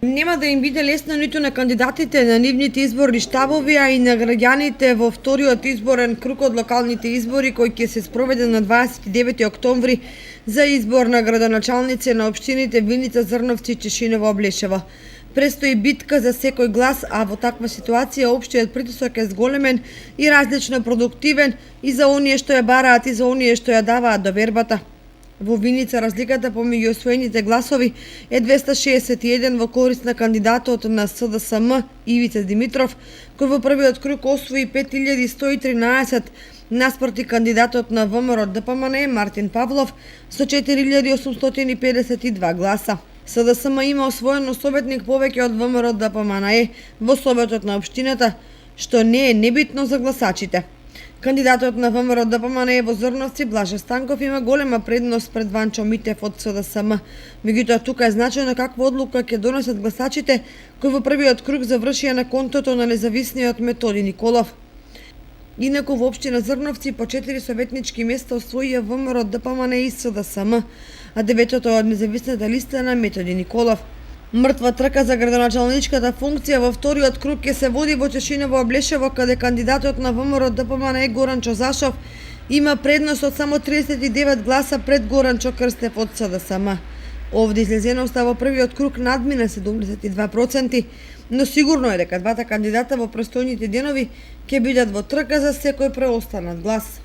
Нема да им биде лесно ниту на кандидатите на нивните изборни штабови, а и на граѓаните во вториот изборен круг од локалните избори кој ќе се спроведе на 29 октомври за избор на градоначалници на општините Виница, Зрновци и Чешиново, Облешево. Престои битка за секој глас, а во таква ситуација општиот притисок е зголемен и различно продуктивен и за оние што ја бараат и за оние што ја даваат довербата. Во Виница разликата помеѓу освоените гласови е 261 во корист на кандидатот на СДСМ Ивица Димитров, кој во првиот круг освои 5113 наспроти кандидатот на ВМРО ДПМН Мартин Павлов со 4852 гласа. СДСМ има освоено советник повеќе од ВМРО ДПМН во советот на општината, што не е небитно за гласачите. Кандидатот на ВМРО ДПМН во Зрновци Блаже Станков има голема предност пред Ванчо Митев од СДСМ. Меѓутоа тука е значајно каква одлука ќе донесат гласачите кои во првиот круг завршија на контото на независниот Методи Николов. Инаку во општина Зрновци по 4 советнички места освоија ВМРО ДПМН и СДСМ, а деветото од независната листа на Методи Николов. Мртва трка за градоначалничката функција во вториот круг ќе се води во Чешиново, Облешево, каде кандидатот на ВМРО ДПМН Горан Чозашов има предност од само 39 гласа пред Горанчо Крстев од СДСМ. Овде излезеноста во првиот круг надмина 72%, но сигурно е дека двата кандидата во престојните денови ќе бидат во трка за секој преостанат глас.